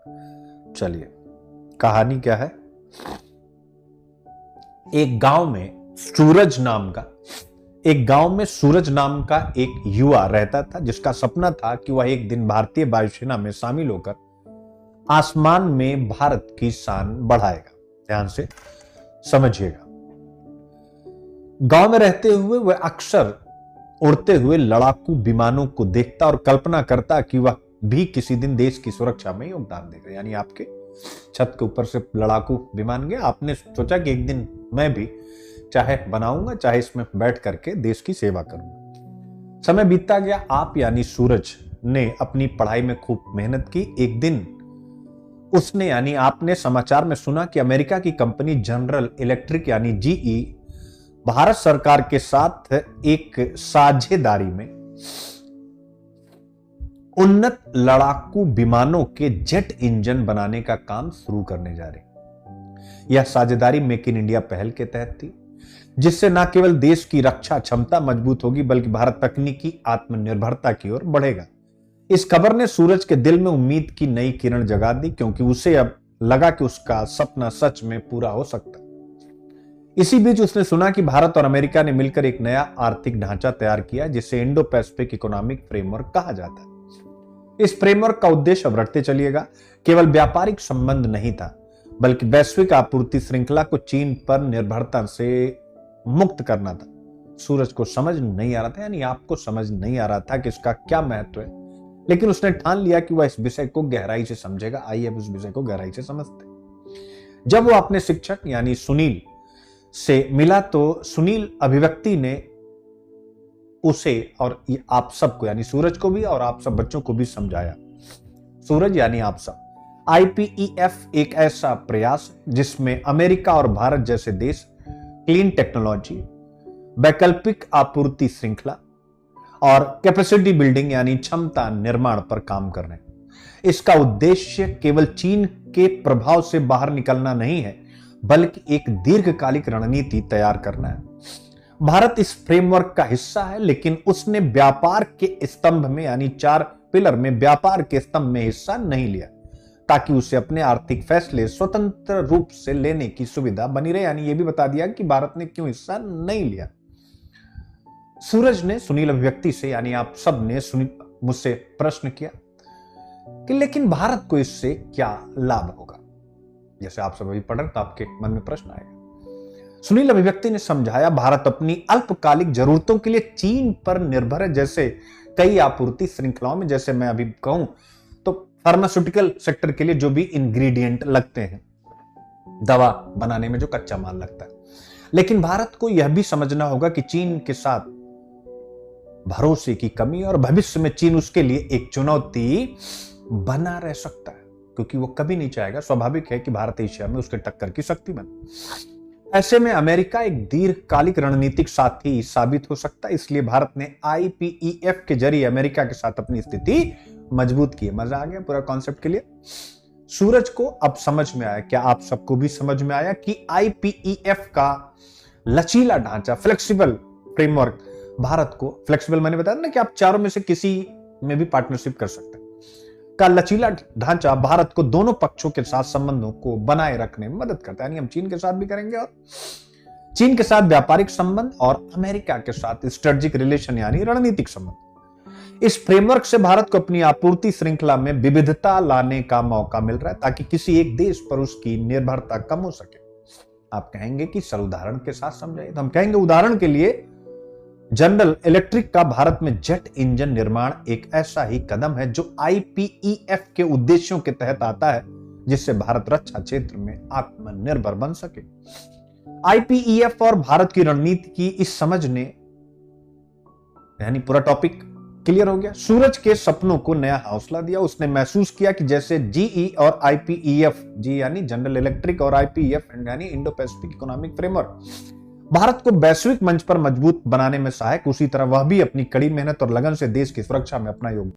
चलिए, कहानी क्या है। एक गांव में सूरज नाम का एक युवा रहता था, जिसका सपना था कि वह एक दिन भारतीय वायुसेना में शामिल होकर आसमान में भारत की शान बढ़ाएगा। ध्यान से समझिएगा। गांव में रहते हुए वह अक्सर उड़ते हुए लड़ाकू विमानों को देखता और कल्पना करता कि वह भी किसी दिन देश की सुरक्षा में योगदान देगा। यानी आपके छत के ऊपर से लड़ाकू विमान गया, आपने सोचा कि एक दिन मैं भी चाहे बनाऊंगा, चाहे इसमें बैठ करके देश की सेवा करूंगा। समय बीतता गया। आप यानी सूरज ने अपनी पढ़ाई में खूब मेहनत की। एक दिन उसने यानी आपने समाचार में सुना कि अमेरिका की कंपनी जनरल इलेक्ट्रिक यानी जीई भारत सरकार के साथ एक साझेदारी में उन्नत लड़ाकू विमानों के जेट इंजन बनाने का काम शुरू करने जा रही। यह साझेदारी मेक इन इंडिया पहल के तहत थी, जिससे न केवल देश की रक्षा क्षमता मजबूत होगी बल्कि भारत तकनीकी आत्मनिर्भरता की ओर बढ़ेगा। इस खबर ने सूरज के दिल में उम्मीद की नई किरण जगा दी, क्योंकि उसे अब लगा कि उसका सपना सच में पूरा हो सकता है। इसी बीच उसने सुना कि भारत और अमेरिका ने मिलकर एक नया आर्थिक ढांचा तैयार किया, जिसे इंडो पैसिफिक इकोनॉमिक फ्रेमवर्क कहा जाता है। इस फ्रेमवर्क का उद्देश्य अब रखते चलिएगा केवल व्यापारिक संबंध नहीं था, बल्कि वैश्विक आपूर्ति श्रृंखला को चीन पर निर्भरता से मुक्त करना था। सूरज को समझ नहीं आ रहा था, यानी आपको समझ नहीं आ रहा था कि इसका क्या महत्व है, लेकिन उसने ठान लिया कि वह इस विषय को गहराई से समझेगा। आइए अब इस विषय को गहराई से समझते हैं। जब वो अपने शिक्षक यानी सुनील से मिला तो सुनील अभिव्यक्ति ने उसे और आप सबको यानी सूरज को भी और आप सब बच्चों को भी समझाया। सूरज यानी आप सब, आईपीईएफ एक ऐसा प्रयास जिसमें अमेरिका और भारत जैसे देश क्लीन टेक्नोलॉजी, वैकल्पिक आपूर्ति श्रृंखला और कैपेसिटी बिल्डिंग यानी क्षमता निर्माण पर काम कर रहे हैं। इसका उद्देश्य केवल चीन के प्रभाव से बाहर निकलना नहीं है, बल्कि एक दीर्घकालिक रणनीति तैयार करना है। भारत इस फ्रेमवर्क का हिस्सा है, लेकिन उसने व्यापार के स्तंभ में यानी 4 पिलर में व्यापार के स्तंभ में हिस्सा नहीं लिया, ताकि उसे अपने आर्थिक फैसले स्वतंत्र रूप से लेने की सुविधा बनी रहे। यानी यह भी बता दिया कि भारत ने क्यों हिस्सा नहीं लिया। सूरज ने सुनील अभिव्यक्ति से यानी आप सब ने मुझसे प्रश्न किया कि लेकिन भारत को इससे क्या लाभ होगा। जैसे आप सब अभी पढ़ रहे तो आपके मन में प्रश्न आएगा। सुनील अभिव्यक्ति ने समझाया, भारत अपनी अल्पकालिक जरूरतों के लिए चीन पर निर्भर है, जैसे कई आपूर्ति श्रृंखलाओं में। जैसे मैं अभी कहूं तो फार्मास्यूटिकल सेक्टर के लिए जो भी इंग्रेडिएंट लगते हैं, दवा बनाने में जो कच्चा माल लगता है। लेकिन भारत को यह भी समझना होगा कि चीन के साथ भरोसे की कमी और भविष्य में चीन उसके लिए एक चुनौती बना रह सकता है, क्योंकि वो कभी नहीं चाहेगा, स्वाभाविक है कि भारत एशिया में उसके टक्कर की शक्ति बने। ऐसे में अमेरिका एक दीर्घकालिक रणनीतिक साथी साबित हो सकता है। इसलिए भारत ने आईपीईएफ के जरिए अमेरिका के साथ अपनी स्थिति मजबूत की। मजा आ गया पूरा कॉन्सेप्ट के लिए। सूरज को अब समझ में आया, क्या आप सबको भी समझ में आया कि आईपीईएफ का लचीला ढांचा, फ्लेक्सिबल फ्रेमवर्क भारत को, फ्लेक्सिबल मैंने बताया ना कि आप चारों में से किसी में भी पार्टनरशिप कर सकते हैं, का लचीला ढांचा भारत को दोनों पक्षों के साथ संबंधों को बनाए रखने में मदद करता है। यानी हम चीन के साथ भी करेंगे और चीन के साथ व्यापारिक संबंध और अमेरिका के साथ स्ट्रेटेजिक रिलेशन यानी रणनीतिक संबंध। इस फ्रेमवर्क से भारत को अपनी आपूर्ति श्रृंखला में विविधता लाने का मौका मिल रहा है, ताकि किसी एक देश पर उसकी निर्भरता कम हो सके। आप कहेंगे कि सर उदाहरण के साथ समझाइए, तो हम कहेंगे उदाहरण के लिए जनरल इलेक्ट्रिक का भारत में जेट इंजन निर्माण एक ऐसा ही कदम है जो आईपीईएफ के उद्देश्यों के तहत आता है, जिससे भारत रक्षा क्षेत्र में आत्मनिर्भर बन सके। आईपीईएफ और भारत की रणनीति की इस समझ ने यानी पूरा टॉपिक क्लियर हो गया। सूरज के सपनों को नया हौसला दिया। उसने महसूस किया कि जैसे जीई और आईपीईएफ, जी यानी जनरल इलेक्ट्रिक और आईपीईएफ यानी Indo Pacific economic framework Bharat को वैश्विक मंच पर मजबूत बनाने में सहायक, उसी तरह वह भी अपनी कड़ी मेहनत और लगन से देश की सुरक्षा में अपना योगदान